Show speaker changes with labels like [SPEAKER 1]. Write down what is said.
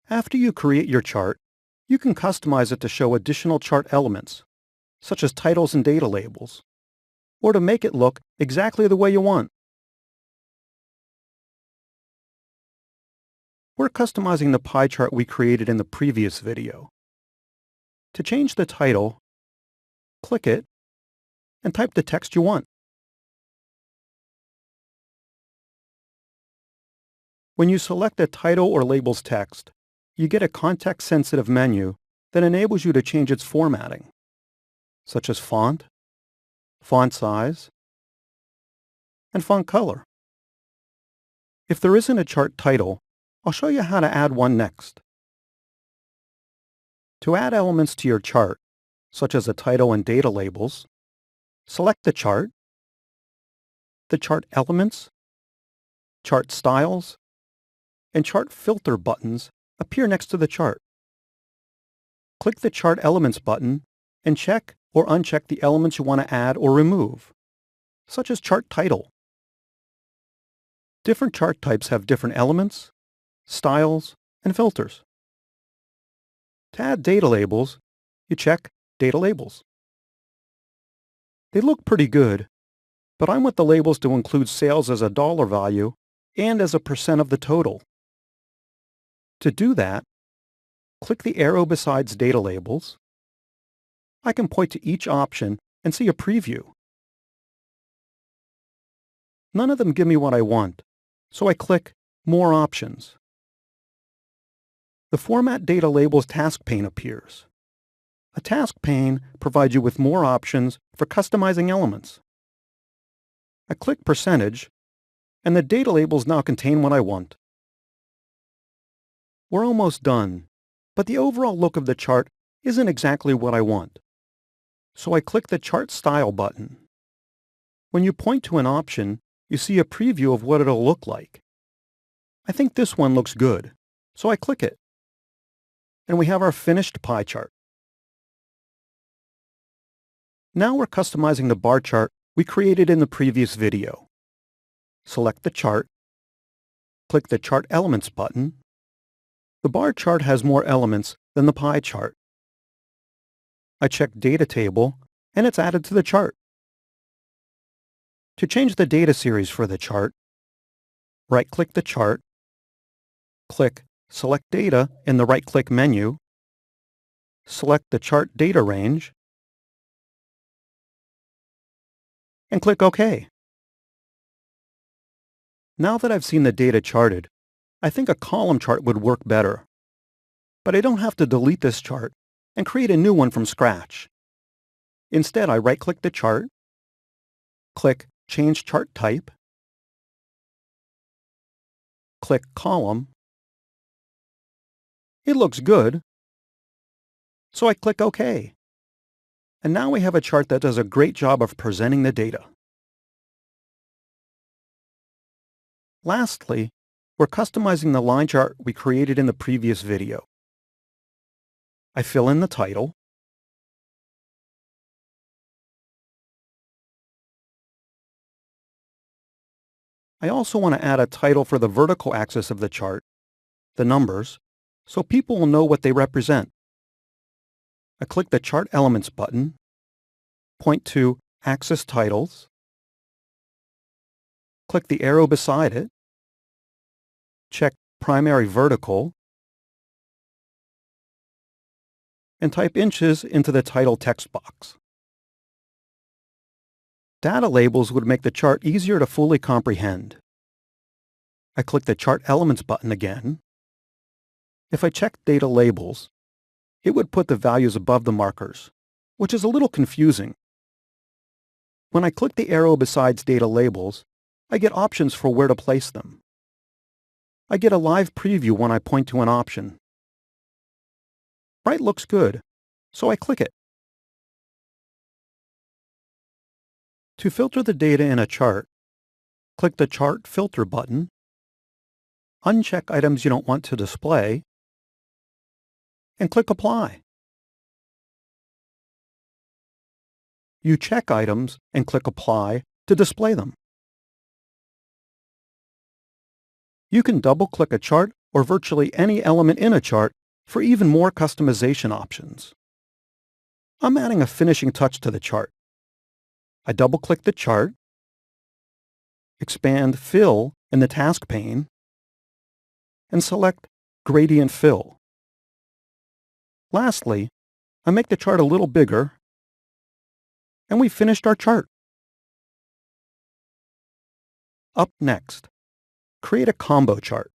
[SPEAKER 1] After you create your chart, you can customize it to show additional chart elements, such as titles and data labels, or to make it look exactly the way you want. We're customizing the pie chart we created in the previous video. To change the title, click it and type the text you want. When you select a title or label's text, you get a context-sensitive menu that enables you to change its formatting, such as font, font size, and font color. If there isn't a chart title, I'll show you how to add one next. To add elements to your chart, such as a title and data labels, select the chart elements, chart styles, and chart filter buttons appear next to the chart. Click the Chart Elements button and check or uncheck the elements you want to add or remove, such as chart title. Different chart types have different elements, styles, and filters. To add data labels, you check Data Labels. They look pretty good, but I want the labels to include sales as a dollar value and as a % of the total. To do that, click the arrow beside Data Labels. I can point to each option and see a preview. None of them give me what I want, so I click More Options. The Format Data Labels task pane appears. A task pane provides you with more options for customizing elements. I click Percentage, and the data labels now contain what I want. We're almost done, but the overall look of the chart isn't exactly what I want. So I click the Chart Style button. When you point to an option, you see a preview of what it'll look like. I think this one looks good, so I click it. And we have our finished pie chart. Now we're customizing the bar chart we created in the previous video. Select the chart, click the Chart Elements button. The bar chart has more elements than the pie chart. I check Data Table, and it's added to the chart. To change the data series for the chart, right-click the chart, click Select Data in the right-click menu, select the chart data range, and click OK. Now that I've seen the data charted, I think a column chart would work better. But I don't have to delete this chart and create a new one from scratch. Instead, I right-click the chart, click Change Chart Type, click Column. It looks good, so I click OK. And now we have a chart that does a great job of presenting the data. Lastly, we're customizing the line chart we created in the previous video. I fill in the title, I also want to add a title for the vertical axis of the chart, the numbers, so people will know what they represent. I click the Chart Elements button, point to Axis Titles, click the arrow beside it, check Primary Vertical, and type inches into the title text box. Data labels would make the chart easier to fully comprehend. I click the Chart Elements button again. If I check Data Labels, it would put the values above the markers, which is a little confusing. When I click the arrow beside Data Labels, I get options for where to place them. I get a live preview when I point to an option. Right looks good, so I click it. To filter the data in a chart, click the Chart Filter button, uncheck items you don't want to display, and click Apply. You check items and click Apply to display them. You can double-click a chart or virtually any element in a chart for even more customization options. I'm adding a finishing touch to the chart. I double-click the chart, expand Fill in the task pane, and select Gradient Fill. Lastly, I make the chart a little bigger, and we finished our chart. Up next, create a combo chart.